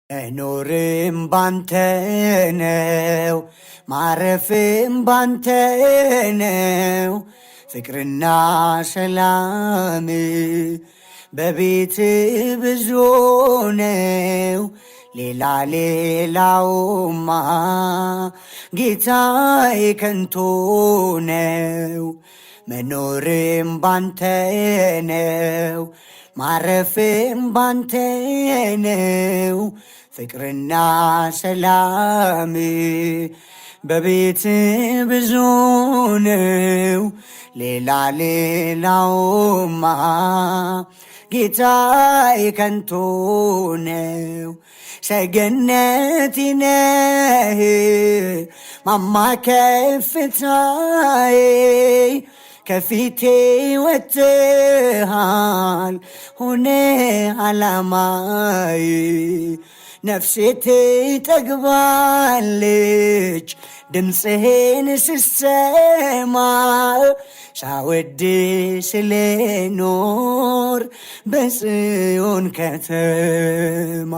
እኖርም ባንተ ነው ማረፍም ባንተ ነው ፍቅርና ሰላም በቤት ብዙ ነው ሌላውማ ጌታዬ ከንቱ ነው። መኖርም ባንተ ነው ማረፍም ባንተ ነው ፍቅርና ሰላም በቤት ብዙ ነው ሌላውማ ጌታዬ ከንቱ ነው። ሰገነቴ ነህ ማማ ከፍታዬ ከፊቴ ወጥተሃል ሆነ ዓላማዬ ነፍሴ ትጠግባለች ድምፅህን ስሰማ ሳወድስ ልኖር በጽዮን ከተማ